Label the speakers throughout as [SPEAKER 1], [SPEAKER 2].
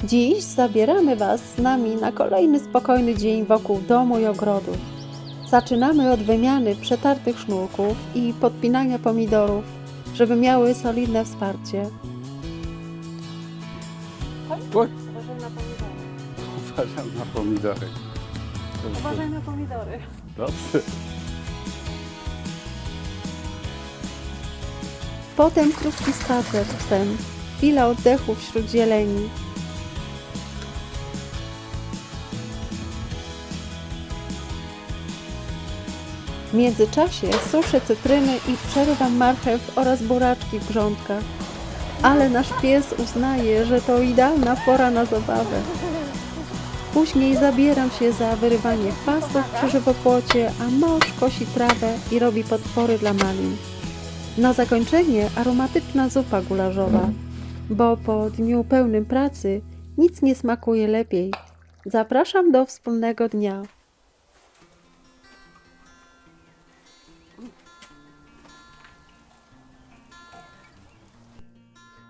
[SPEAKER 1] Dziś zabieramy Was z nami na kolejny spokojny dzień wokół domu i ogrodu. Zaczynamy od wymiany przetartych sznurków i podpinania pomidorów, żeby miały solidne wsparcie.
[SPEAKER 2] Oj,
[SPEAKER 1] Uważaj na pomidory.
[SPEAKER 2] uważam na pomidory.
[SPEAKER 1] Uważaj na pomidory.
[SPEAKER 2] Dobrze.
[SPEAKER 1] Potem krótki spacer psem, chwila oddechu wśród zieleni. W międzyczasie suszę cytryny i przerywam marchew oraz buraczki w grządkach. Ale nasz pies uznaje, że to idealna pora na zabawę. Później zabieram się za wyrywanie chwastów przy żywopłocie, a mąż kosi trawę i robi podpory dla malin. Na zakończenie aromatyczna zupa gulaszowa, bo po dniu pełnym pracy nic nie smakuje lepiej. Zapraszam do wspólnego dnia.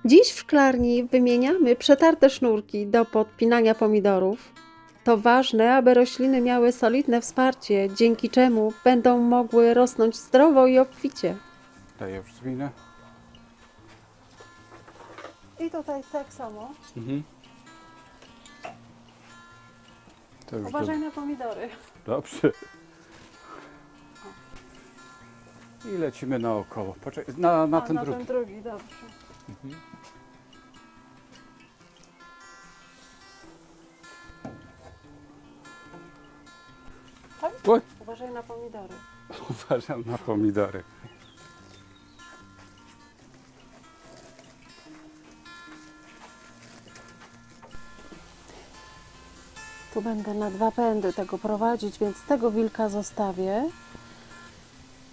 [SPEAKER 1] Dziś w szklarni wymieniamy przetarte sznurki do podpinania pomidorów. To ważne, aby rośliny miały solidne wsparcie, dzięki czemu będą mogły rosnąć zdrowo i obficie.
[SPEAKER 2] To ja już zwinę.
[SPEAKER 1] I tutaj tak samo.
[SPEAKER 2] To już
[SPEAKER 1] Uważaj na pomidory.
[SPEAKER 2] dobrze. I lecimy naokoło. Poczekaj, na ten drugi.
[SPEAKER 1] ten drugi, dobrze.
[SPEAKER 2] Oj,
[SPEAKER 1] Uważaj na pomidory.
[SPEAKER 2] uważam na pomidory.
[SPEAKER 1] Tu będę na 2 pędy tego prowadzić, więc tego wilka zostawię.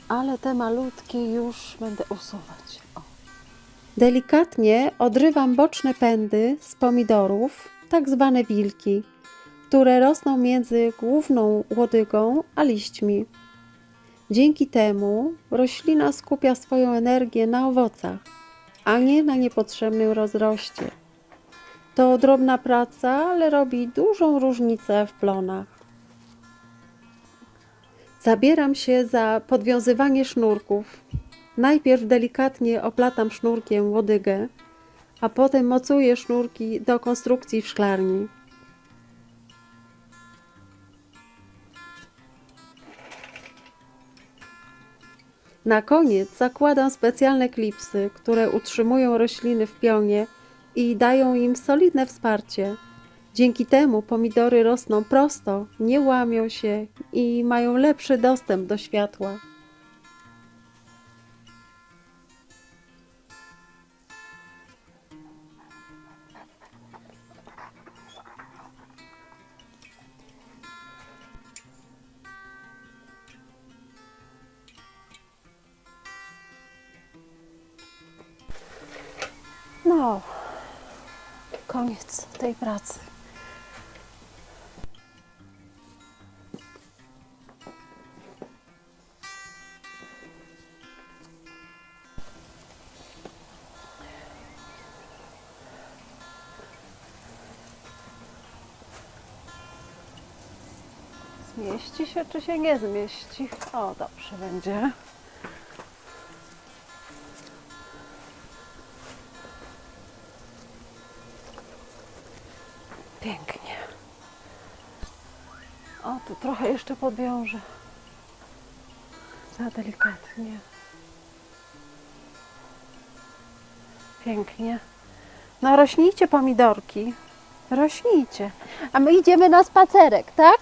[SPEAKER 1] Ale te malutkie już będę usuwać. O. Delikatnie odrywam boczne pędy z pomidorów, tak zwane wilki, które rosną między główną łodygą a liśćmi. Dzięki temu roślina skupia swoją energię na owocach, a nie na niepotrzebnym rozroście. To drobna praca, ale robi dużą różnicę w plonach. Zabieram się za podwiązywanie sznurków. Najpierw delikatnie oplatam sznurkiem łodygę, a potem mocuję sznurki do konstrukcji w szklarni. Na koniec zakładam specjalne klipsy, które utrzymują rośliny w pionie i dają im solidne wsparcie. Dzięki temu pomidory rosną prosto, nie łamią się i mają lepszy dostęp do światła. No, koniec tej pracy. Zmieści się, czy się nie zmieści? O, dobrze będzie. Pięknie. O, tu trochę jeszcze podwiążę. Za delikatnie. Pięknie. No rośnijcie pomidorki. Rośnijcie. A my idziemy na spacerek, tak?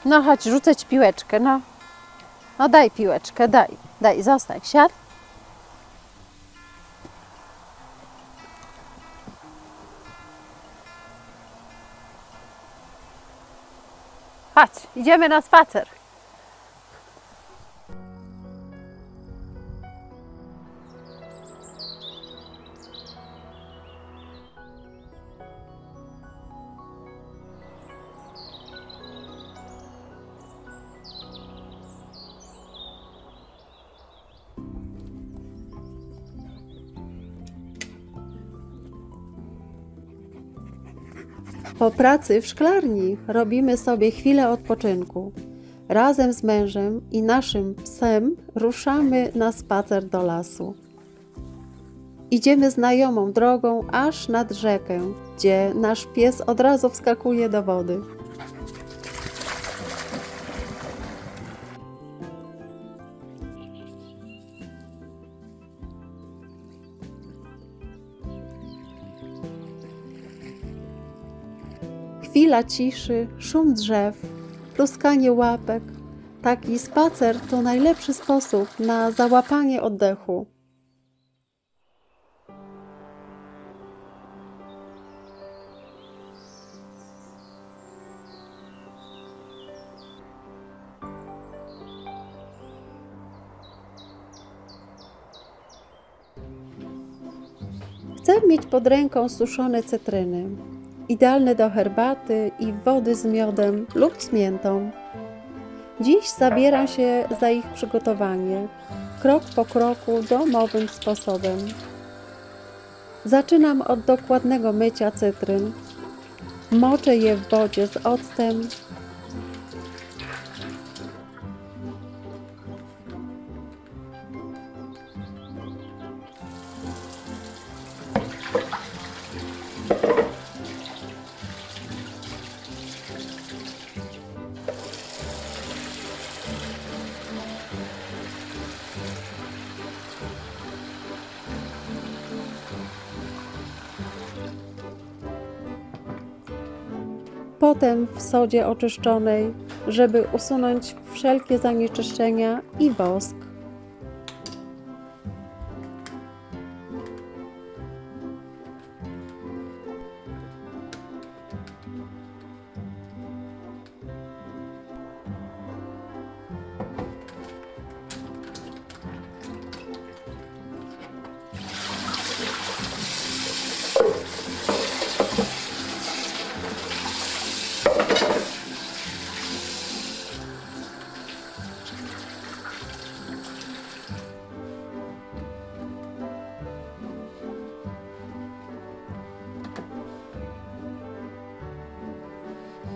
[SPEAKER 1] No chodź, rzucę ci piłeczkę, no. No daj piłeczkę, daj, zostań, siad. Chodź, idziemy na spacer. Po pracy w szklarni robimy sobie chwilę odpoczynku. Razem z mężem i naszym psem ruszamy na spacer do lasu. Idziemy znajomą drogą aż nad rzekę, gdzie nasz pies od razu wskakuje do wody. Chwila ciszy, szum drzew, pluskanie łapek. Taki spacer to najlepszy sposób na załapanie oddechu. Chcę mieć pod ręką suszone cytryny, idealne do herbaty i wody z miodem lub z miętą. Dziś zabieram się za ich przygotowanie, krok po kroku, domowym sposobem. Zaczynam od dokładnego mycia cytryn. Moczę je w wodzie z octem. Potem w sodzie oczyszczonej, żeby usunąć wszelkie zanieczyszczenia i wosk.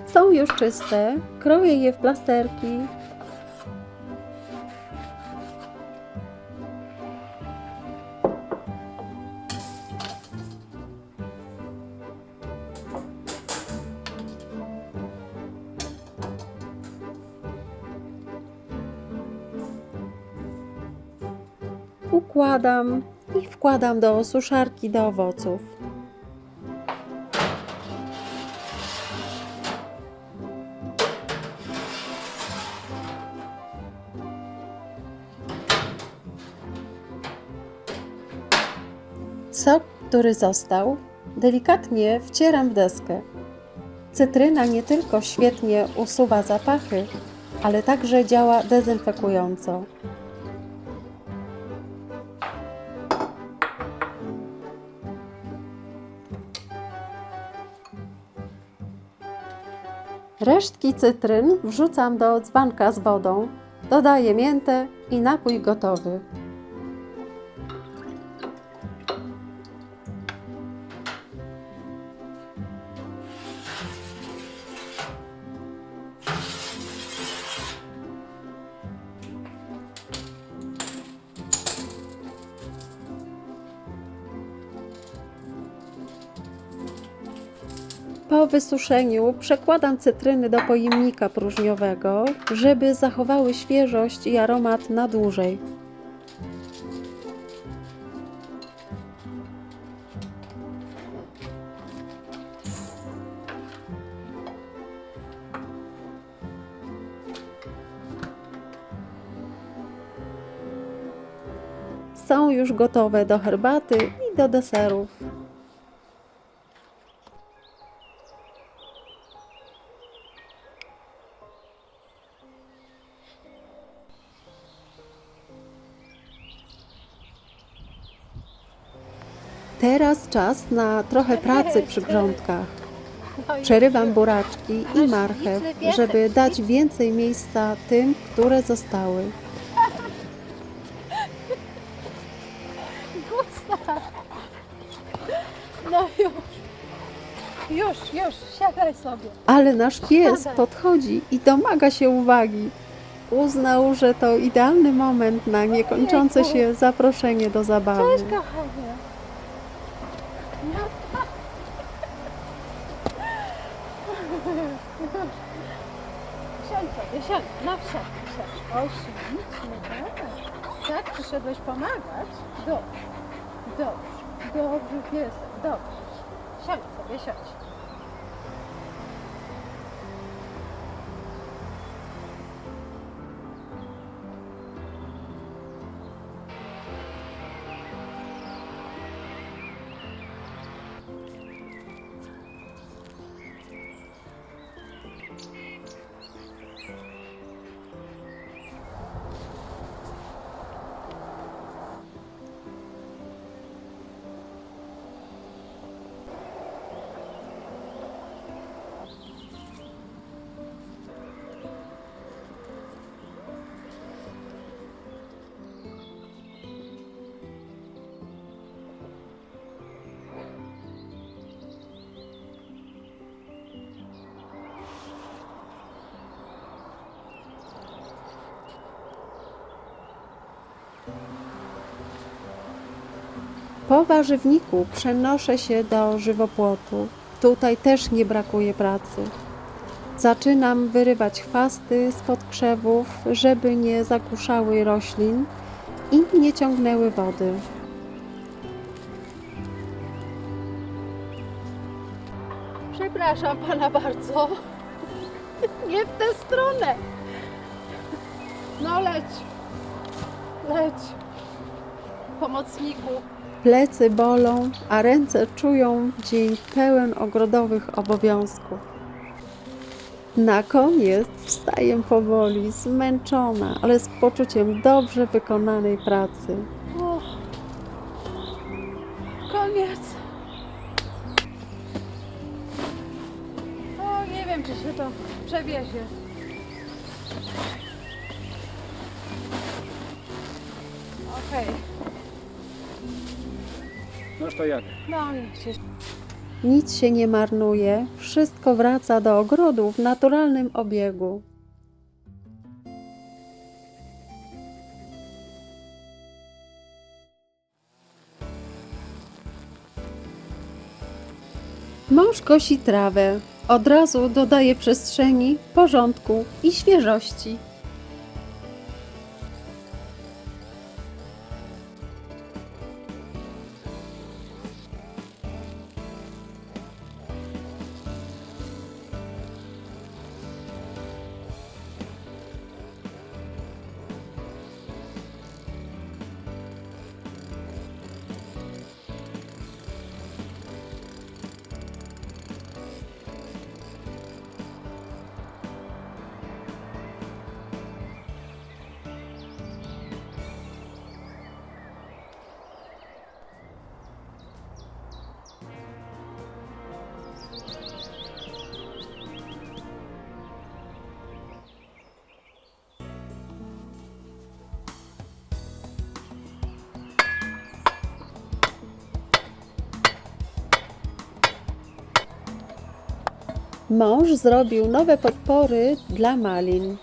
[SPEAKER 1] Są już czyste, kroję je w plasterki. Układam i wkładam do suszarki do owoców. Sok, który został, delikatnie wcieram w deskę. Cytryna nie tylko świetnie usuwa zapachy, ale także działa dezynfekująco. Resztki cytryn wrzucam do dzbanka z wodą, dodaję miętę i napój gotowy. Po wysuszeniu przekładam cytryny do pojemnika próżniowego, żeby zachowały świeżość i aromat na dłużej. Są już gotowe do herbaty i do deserów. Teraz czas na trochę pracy przy grządkach. Przerywam buraczki i marchew, żeby dać więcej miejsca tym, które zostały.
[SPEAKER 3] Gustaw! No już! Już!
[SPEAKER 1] już, siadaj sobie.
[SPEAKER 3] Ale nasz pies
[SPEAKER 1] Siadaj.
[SPEAKER 3] podchodzi i domaga się uwagi. Uznał, że to idealny moment na niekończące się zaproszenie do zabawy.
[SPEAKER 1] Cześć, kochanie. No tak. Siądź sobie, siądź. No wsiadł, wsiadł. Oj, ślicznie, tak. Tak, przyszedłeś pomagać? Dobrze, dobrze, dobry piesek, dobrze. Siądź sobie, siądź.
[SPEAKER 3] Po warzywniku przenoszę się do żywopłotu. Tutaj też nie brakuje pracy. Zaczynam wyrywać chwasty spod krzewów, żeby nie zagłuszały roślin i nie ciągnęły wody.
[SPEAKER 1] Przepraszam pana bardzo. Nie w tę stronę. No leć. Leć. Pomocniku.
[SPEAKER 3] Plecy bolą, a ręce czują dzień pełen ogrodowych obowiązków. Na koniec wstaję powoli, zmęczona, ale z poczuciem dobrze wykonanej pracy.
[SPEAKER 1] O, koniec. O, nie wiem, czy się to przewiezie. Okej.
[SPEAKER 2] No to jadę.
[SPEAKER 1] No niech się...
[SPEAKER 3] Nic się nie marnuje, wszystko wraca do ogrodu w naturalnym obiegu. Mąż kosi trawę, od razu dodaje przestrzeni, porządku i świeżości. Mąż zrobił nowe podpory dla malin.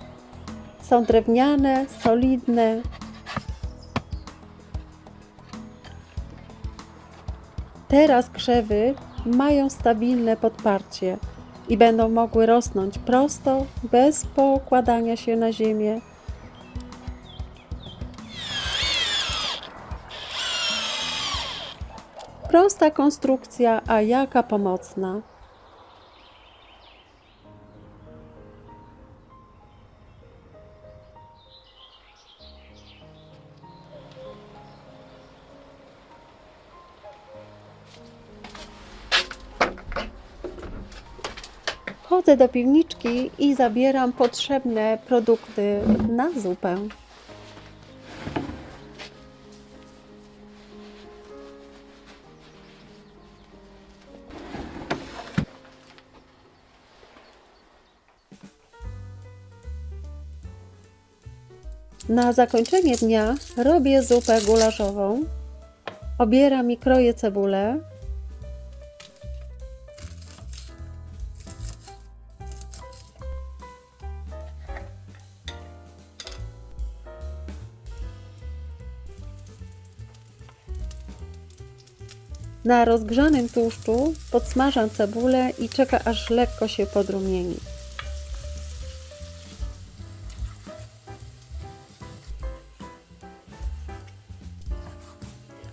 [SPEAKER 3] Są drewniane, solidne. Teraz krzewy mają stabilne podparcie i będą mogły rosnąć prosto, bez pokładania się na ziemię. Prosta konstrukcja, a jaka pomocna. Chodzę do piwniczki i zabieram potrzebne produkty na zupę. Na zakończenie dnia robię zupę gulaszową. Obieram i kroję cebulę. Na rozgrzanym tłuszczu podsmażam cebulę i czeka, aż lekko się podrumieni.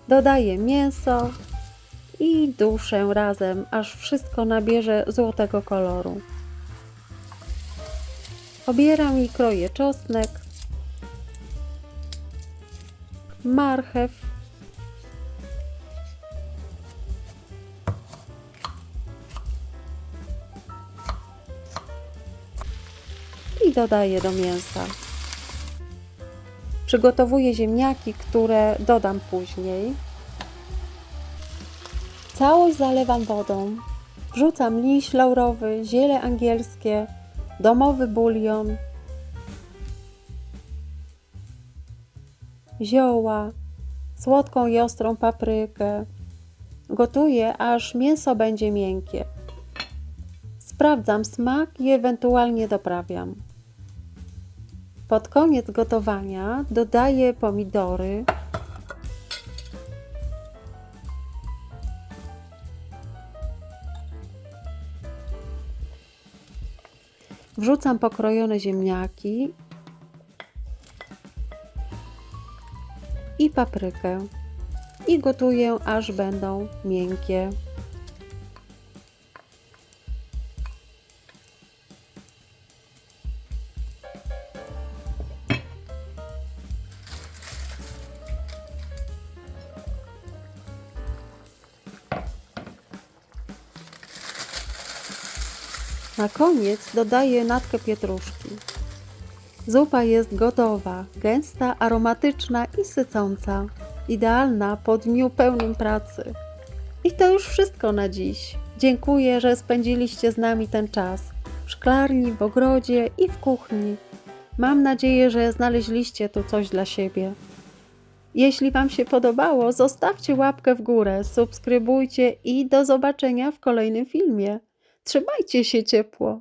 [SPEAKER 3] Dodaję mięso i duszę razem, aż wszystko nabierze złotego koloru. Obieram i kroję czosnek, marchew, i dodaję do mięsa. Przygotowuję ziemniaki, które dodam później. Całość zalewam wodą. Wrzucam liść laurowy, ziele angielskie, domowy bulion, zioła, słodką i ostrą paprykę. Gotuję, aż mięso będzie miękkie. Sprawdzam smak i ewentualnie doprawiam. Pod koniec gotowania dodaję pomidory, wrzucam pokrojone ziemniaki i paprykę i gotuję, aż będą miękkie. Na koniec dodaję natkę pietruszki. Zupa jest gotowa, gęsta, aromatyczna i sycąca. Idealna po dniu pełnym pracy. I to już wszystko na dziś. Dziękuję, że spędziliście z nami ten czas. W szklarni, w ogrodzie i w kuchni. Mam nadzieję, że znaleźliście tu coś dla siebie. Jeśli Wam się podobało, zostawcie łapkę w górę, subskrybujcie i do zobaczenia w kolejnym filmie. Trzymajcie się ciepło.